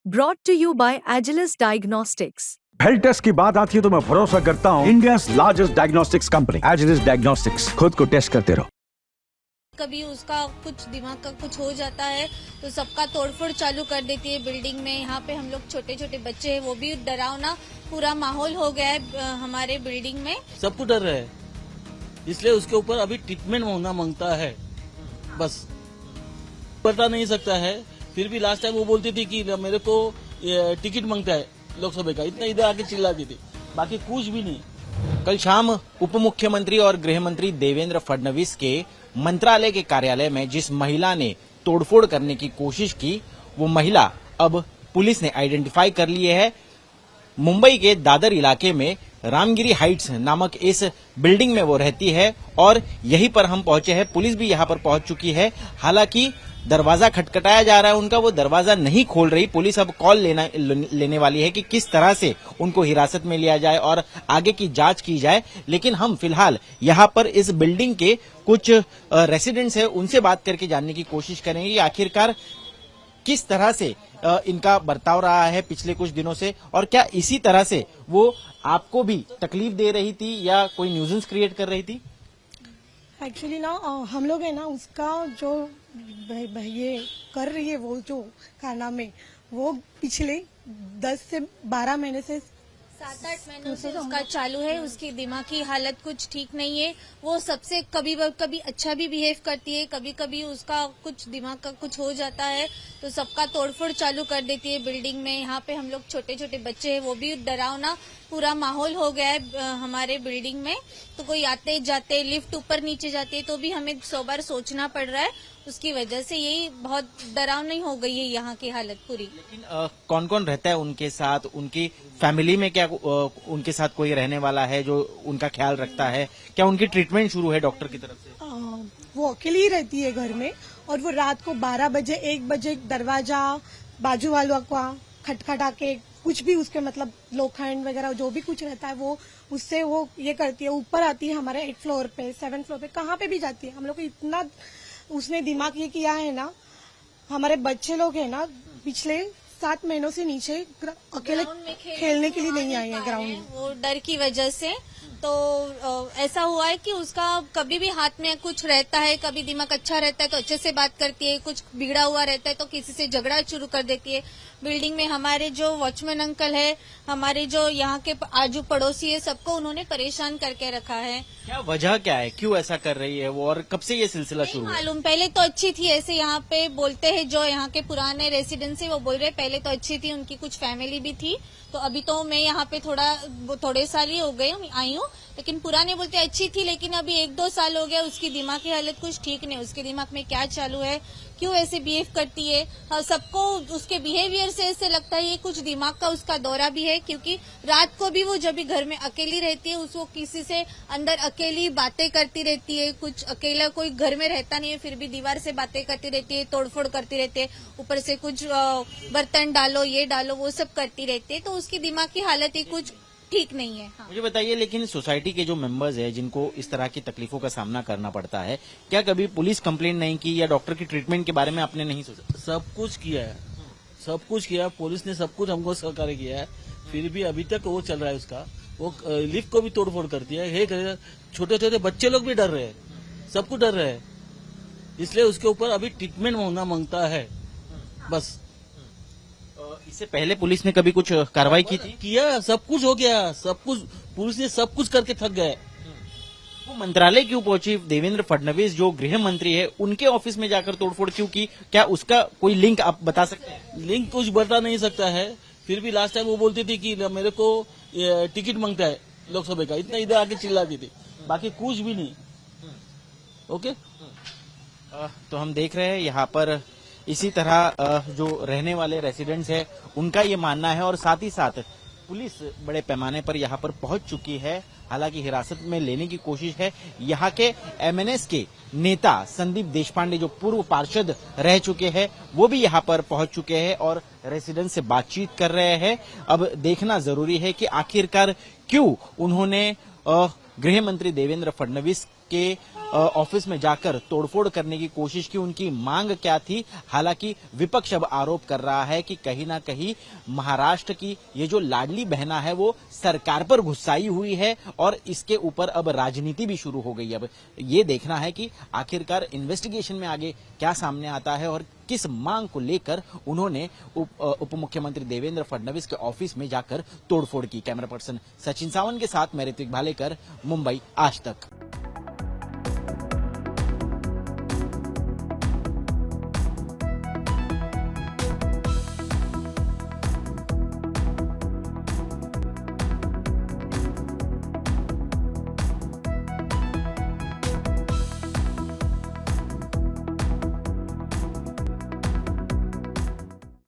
Brought to you by Agilus Diagnostics. Health test की बात आती है तो मैं भरोसा करता हूँ India largest diagnostics company Agilus diagnostics. खुद को टेस्ट करते रहो। कभी उसका कुछ दिमाग का कुछ हो जाता है तो सबका तोड़फोड़ चालू कर देती है बिल्डिंग में। यहाँ पे हम लोग छोटे छोटे बच्चे हैं, वो भी डरावना पूरा माहौल हो गया है हमारे बिल्डिंग में। सब कुछ डर रहे हैं, इसलिए उसके ऊपर अभी ट्रीटमेंट होना मांगता है। बस बता नहीं सकता है। फिर भी लास्ट टाइम वो बोलती थी कि मेरे को टिकट मांगता है लोकसभा का, इतना इधर आके चिल्लाती थी, बाकी कुछ भी नहीं। कल शाम उप मुख्यमंत्री और गृह मंत्री देवेंद्र फडणवीस के मंत्रालय के कार्यालय में जिस महिला ने तोड़फोड़ करने की कोशिश की, वो महिला अब पुलिस ने आइडेंटिफाई कर ली है। मुंबई के दादर इलाके में रामगिरी हाइट्स नामक इस बिल्डिंग में वो रहती है और यहीं पर हम पहुंचे हैं। पुलिस भी यहां पर पहुंच चुकी है। हालांकि दरवाजा खटखटाया जा रहा है उनका, वो दरवाजा नहीं खोल रही। पुलिस अब कॉल लेने वाली है कि किस तरह से उनको हिरासत में लिया जाए और आगे की जांच की जाए। लेकिन हम फिलहाल यहां पर इस बिल्डिंग के कुछ रेसिडेंट्स हैं, उनसे बात करके जानने की कोशिश करेंगे कि आखिरकार किस तरह से इनका बर्ताव रहा है पिछले कुछ दिनों से, और क्या इसी तरह से वो आपको भी तकलीफ दे रही थी या कोई न्यूजेंस क्रिएट कर रही थी। एक्चुअली ना हम लोग है ना उसका जो ये कर रही है वो जो कारनामे वो पिछले 10 से 12 महीने से 7-8 महीनों से उसका चालू है। उसकी दिमाग की हालत कुछ ठीक नहीं है। वो सबसे कभी अच्छा भी बिहेव करती है, कभी कभी उसका कुछ दिमाग का कुछ हो जाता है तो सबका तोड़फोड़ चालू कर देती है बिल्डिंग में। यहाँ पे हम लोग छोटे छोटे बच्चे हैं, वो भी डरावना पूरा माहौल हो गया है हमारे बिल्डिंग में। तो कोई आते जाते लिफ्ट ऊपर नीचे जाती है तो भी हमें 100 बार सोचना पड़ रहा है। उसकी वजह से यही बहुत डरावनी हो गई है यहाँ की हालत पूरी। लेकिन कौन कौन रहता है उनके साथ? उनकी फैमिली में क्या उनके साथ कोई रहने वाला है जो उनका ख्याल रखता है? क्या उनकी ट्रीटमेंट शुरू है डॉक्टर की तरफ से? वो अकेली ही रहती है घर में और वो रात को 12 बजे 1 बजे दरवाजा बाजू वालों का खटखटा के कुछ भी उसके मतलब लोखंड वगैरह जो भी कुछ रहता है वो उससे वो ये करती है। ऊपर आती है हमारे 8 फ्लोर पे 7 फ्लोर पे कहाँ पे भी जाती है। हम लोग को इतना उसने दिमाग ये किया है ना, हमारे बच्चे लोग है ना पिछले 7 महीनों से नीचे अकेले खेलने के लिए नहीं आए हैं ग्राउंड में, वो डर की वजह से। तो ऐसा हुआ है कि उसका कभी भी हाथ में कुछ रहता है, कभी दिमाग अच्छा रहता है तो अच्छे से बात करती है, कुछ बिगड़ा हुआ रहता है तो किसी से झगड़ा शुरू कर देती है। बिल्डिंग में हमारे जो वॉचमैन अंकल है, हमारे जो यहाँ के आजू पड़ोसी है, सबको उन्होंने परेशान करके रखा है। क्या वजह क्या है, क्यों ऐसा कर रही है वो, और कब से ये सिलसिला शुरू हुआ? मालूम, पहले तो अच्छी थी। ऐसे यहाँ पे बोलते हैं जो यहाँ के पुराने रेसिडेंट्स है वो बोल रहे पहले तो अच्छी थी, उनकी कुछ फैमिली भी थी। तो अभी तो मैं यहाँ पे थोड़े साल ही हो गए आई हूँ, लेकिन पुराने बोलते अच्छी थी, लेकिन अभी 1-2 साल हो गया उसकी दिमाग की हालत कुछ ठीक नहीं। उसके दिमाग में क्या चालू है, क्यों ऐसे बिहेव करती है, सबको उसके बिहेवियर से ऐसे लगता है ये कुछ दिमाग का उसका दौरा भी है। क्योंकि रात को भी वो जब भी घर में अकेली रहती है उसको किसी से अंदर अकेली बातें करती रहती है। कुछ अकेला कोई घर में रहता नहीं है फिर भी दीवार से बातें करती रहती है, तोड़फोड़ करती रहती है, ऊपर से कुछ बर्तन डालो ये डालो वो सब करती रहती है। तो उसकी दिमाग की हालत ही कुछ ठीक नहीं है। हाँ। मुझे बताइए, लेकिन सोसाइटी के जो मेंबर्स हैं जिनको इस तरह की तकलीफों का सामना करना पड़ता है, क्या कभी पुलिस कंप्लेंट नहीं की या डॉक्टर की ट्रीटमेंट के बारे में आपने नहीं सोचा? सब कुछ किया है, सब कुछ किया, पुलिस ने सब कुछ हमको सहकार्य किया है, फिर भी अभी तक वो चल रहा है उसका। वो लिफ्ट को भी तोड़फोड़ करती है। छोटे छोटे बच्चे लोग भी डर रहे हैं, सब कुछ डर रहे हैं, इसलिए उसके ऊपर अभी ट्रीटमेंट होना मांगता है। बस इससे पहले पुलिस ने कभी कुछ कार्रवाई की थी? किया, सब कुछ हो गया, सब कुछ पुलिस ने सब कुछ करके थक गए। वो मंत्रालय क्यों पहुंची? देवेंद्र फडणवीस जो गृह मंत्री है उनके ऑफिस में जाकर तोड़फोड़ क्यों की? क्या उसका कोई लिंक आप बता सकते हैं? लिंक कुछ बता नहीं सकता है। फिर भी लास्ट टाइम वो बोलती थी कि मेरे को टिकट मांगता है लोकसभा का, इतना इधर आके चिल्लाती थी, बाकी कुछ भी नहीं। ओके, तो हम देख रहे हैं यहाँ पर इसी तरह जो रहने वाले रेसिडेंट्स हैं उनका ये मानना है, और साथ ही साथ पुलिस बड़े पैमाने पर यहाँ पर पहुंच चुकी है। हालांकि हिरासत में लेने की कोशिश है। यहाँ के एमएनएस के नेता संदीप देशपांडे जो पूर्व पार्षद रह चुके हैं वो भी यहाँ पर पहुंच चुके हैं और रेसिडेंट से बातचीत कर रहे हैं। अब देखना जरूरी है कि आखिरकार क्यों उन्होंने गृह मंत्री देवेंद्र फडणवीस के ऑफिस में जाकर तोड़फोड़ करने की कोशिश की, उनकी मांग क्या थी। हालांकि विपक्ष अब आरोप कर रहा है कि कहीं ना कहीं महाराष्ट्र की ये जो लाडली बहना है वो सरकार पर गुस्साई हुई है और इसके ऊपर अब राजनीति भी शुरू हो गई। अब ये देखना है कि आखिरकार इन्वेस्टिगेशन में आगे क्या सामने आता है और किस मांग को लेकर उन्होंने उप मुख्यमंत्री देवेंद्र फडणवीस के ऑफिस में जाकर तोड़फोड़ की। कैमरा पर्सन सचिन सावंत के साथ मैं ऋत्विक भालेकर, मुंबई आज तक।